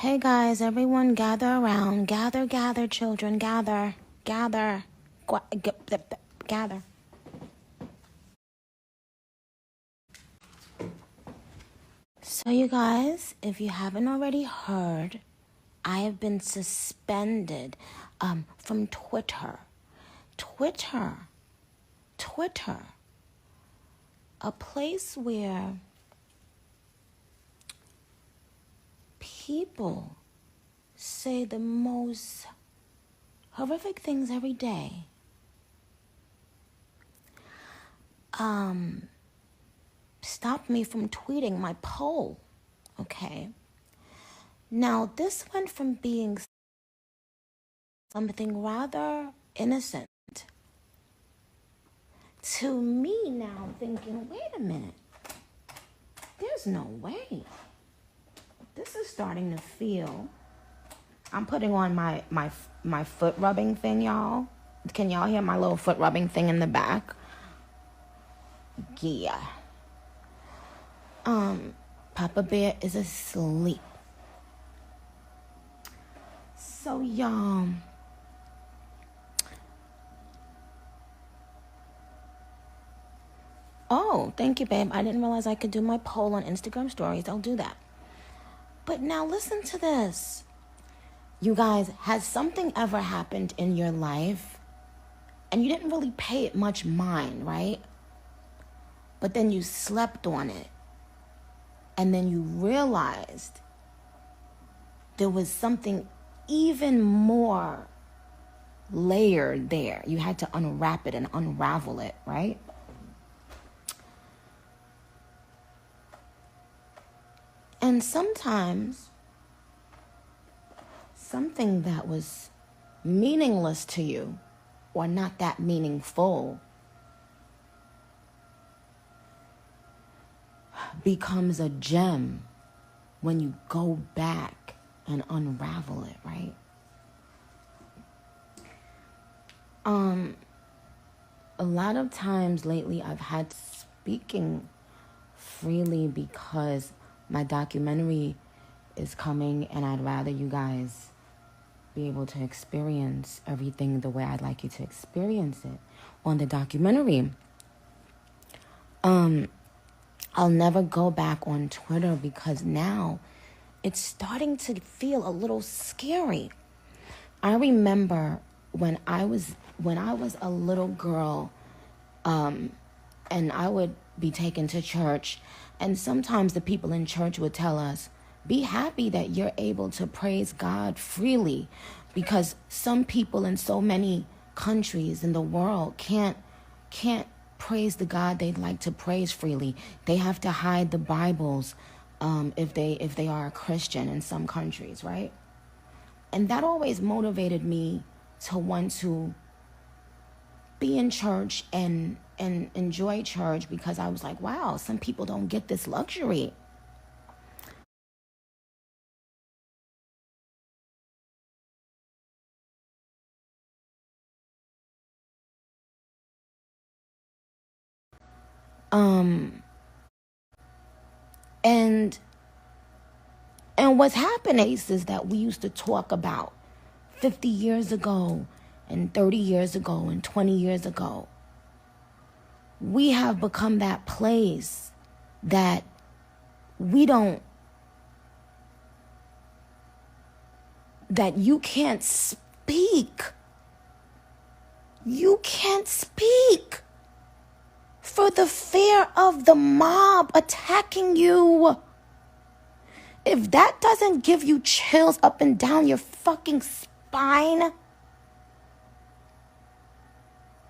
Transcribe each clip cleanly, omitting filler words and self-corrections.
Hey guys, everyone gather around. Gather, children, gather. Gather. Gather. So you guys, if you haven't already heard, I have been suspended from Twitter. Twitter. A place where people say the most horrific things every day. Stopped me from tweeting my poll, okay? Now, this went from being something rather innocent to me now thinking, wait a minute, there's no way. This is starting to feel, I'm putting on my foot rubbing thing, y'all. Can y'all hear my little foot rubbing thing in the back? Yeah. Papa Bear is asleep. So, y'all, oh, thank you, babe. I didn't realize I could do my poll on Instagram stories. I'll do that. But now listen to this. You guys, has something ever happened in your life and you didn't really pay it much mind, right? But then you slept on it. And then you realized there was something even more layered there. You had to unwrap it and unravel it, right? And sometimes something that was meaningless to you or not that meaningful becomes a gem when you go back and unravel it, right? A lot of times lately I've had speaking freely because my documentary is coming and I'd rather you guys be able to experience everything the way I'd like you to experience it on the documentary. I'll never go back on Twitter because now it's starting to feel a little scary. I remember when I was a little girl, and I would be taken to church, and sometimes the people in church would tell us, be happy that you're able to praise God freely, because some people in so many countries in the world can't praise the God they'd like to praise freely. They have to hide the Bibles if they are a Christian in some countries, right? And that always motivated me to want to be in church and enjoy church, because I was like, wow, some people don't get this luxury. And what's happening is that we used to talk about 50 years ago and 30 years ago and 20 years ago. We have become that place that that you can't speak. You can't speak for the fear of the mob attacking you. If that doesn't give you chills up and down your fucking spine,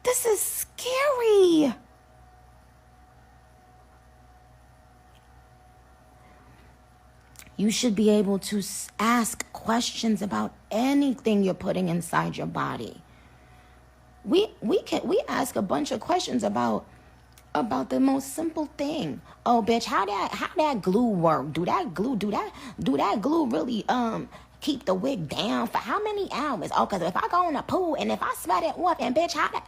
this is scary. You should be able to ask questions about anything you're putting inside your body. We ask a bunch of questions about the most simple thing. Oh, bitch, how that glue work? Do that glue really keep the wig down for how many hours? Oh, because if I go in the pool and if I sweat it off, and bitch, how that?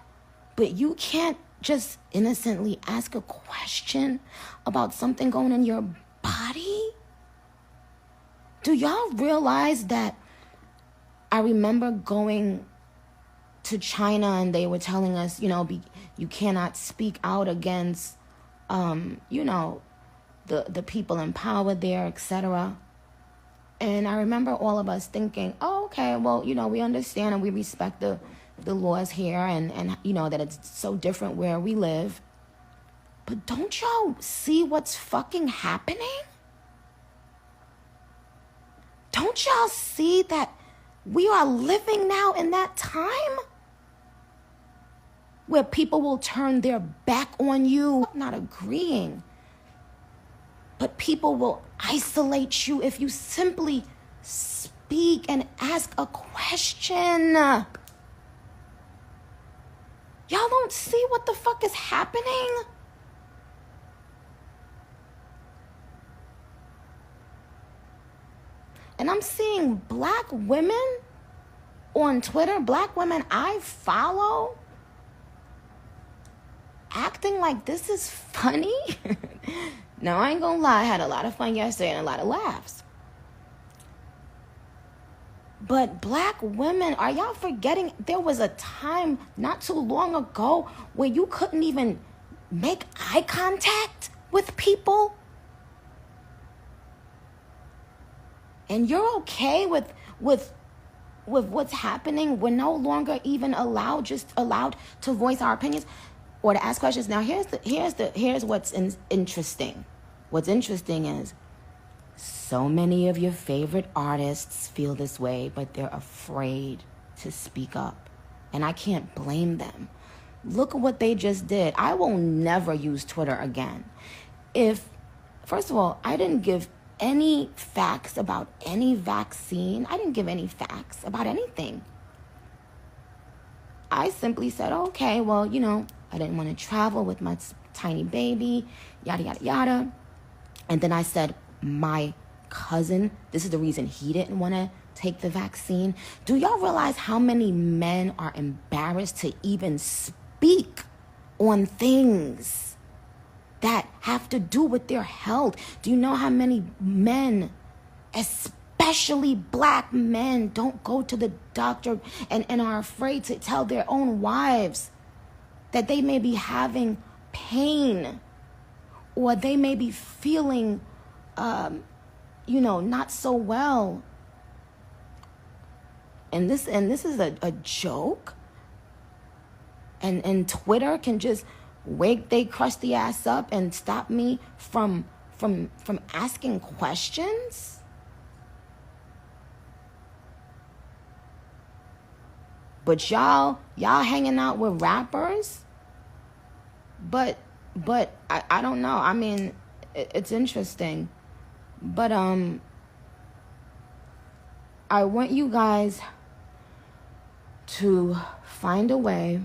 But you can't just innocently ask a question about something going in your body. Do y'all realize that I remember going to China and they were telling us, you cannot speak out against, the people in power there, etc. And I remember all of us thinking, oh, okay, well, we understand and we respect the laws here and that it's so different where we live. But don't y'all see what's fucking happening? Don't y'all see that we are living now in that time where people will turn their back on you, not agreeing, but people will isolate you if you simply speak and ask a question. Y'all don't see what the fuck is happening? And I'm seeing black women on Twitter, black women I follow, acting like this is funny. Now, I ain't gonna lie, I had a lot of fun yesterday and a lot of laughs. But black women, are y'all forgetting there was a time not too long ago where you couldn't even make eye contact with people? And you're okay with what's happening? We're no longer even allowed to voice our opinions or to ask questions. Now, here's what's interesting. What's interesting is so many of your favorite artists feel this way, but they're afraid to speak up. And I can't blame them. Look at what they just did. I will never use Twitter again. First of all, I didn't give any facts about any vaccine. I didn't give any facts about anything. I simply said, okay, well, I didn't want to travel with my tiny baby, yada, yada, yada. And then I said, my cousin, this is the reason he didn't want to take the vaccine. Do y'all realize how many men are embarrassed to even speak on things that have to do with their health? Do you know how many men, especially black men, don't go to the doctor and are afraid to tell their own wives that they may be having pain or they may be feeling, not so well? And this is a joke? And Twitter can just wake they crusty ass up and stop me from asking questions? But y'all hanging out with rappers? But I don't know. I mean, it's interesting. But I want you guys to find a way.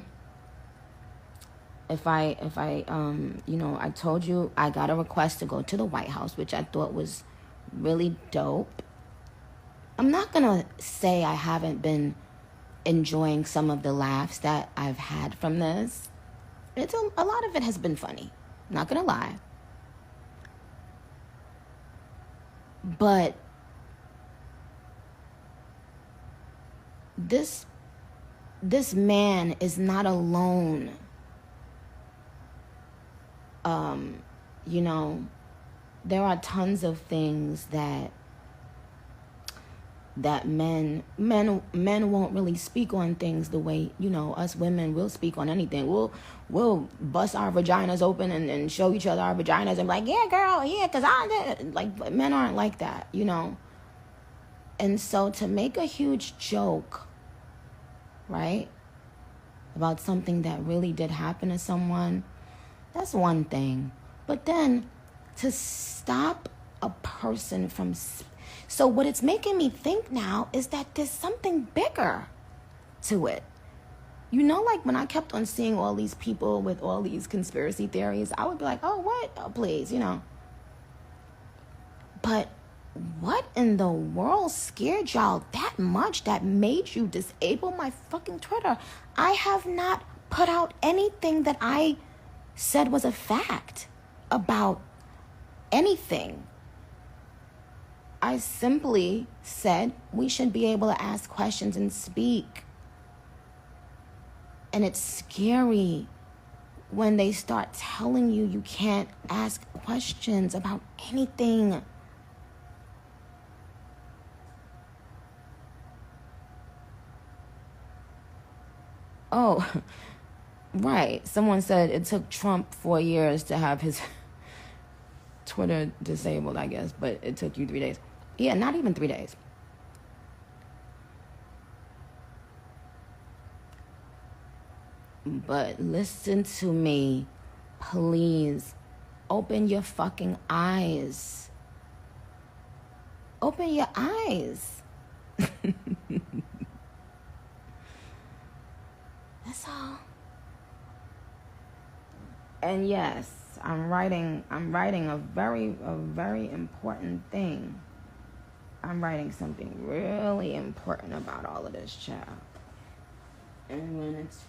If I I told you I got a request to go to the White House, which I thought was really dope. I'm not gonna say I haven't been enjoying some of the laughs that I've had from this. A lot of it has been funny, not gonna lie. But this man is not alone. There are tons of things that men won't really speak on things the way, us women will speak on anything. We'll bust our vaginas open and show each other our vaginas and be like, yeah, girl, yeah, because I did. Like, men aren't like that, And so to make a huge joke, right, about something that really did happen to someone, that's one thing. But then to stop a person from... So what it's making me think now is that there's something bigger to it. Like when I kept on seeing all these people with all these conspiracy theories, I would be like, oh, what? Oh, please, But what in the world scared y'all that much that made you disable my fucking Twitter? I have not put out anything that I said was a fact about anything. I simply said we should be able to ask questions and speak. And it's scary when they start telling you you can't ask questions about anything. Oh, right. Someone said it took Trump 4 years to have his Twitter disabled, I guess, but it took you 3 days. Yeah, not even 3 days. But listen to me, please. Open your fucking eyes. Open your eyes. That's all. And yes, I'm writing a very important thing. I'm writing something really important about all of this, child. And when it's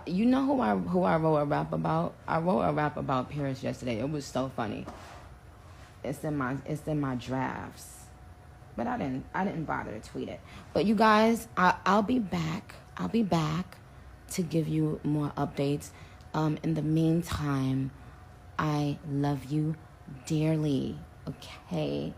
you know who I wrote a rap about? I wrote a rap about Paris yesterday. It was so funny. It's in my drafts, but I didn't bother to tweet it. But you guys, I'll be back. I'll be back to give you more updates. In the meantime, I love you dearly. Okay.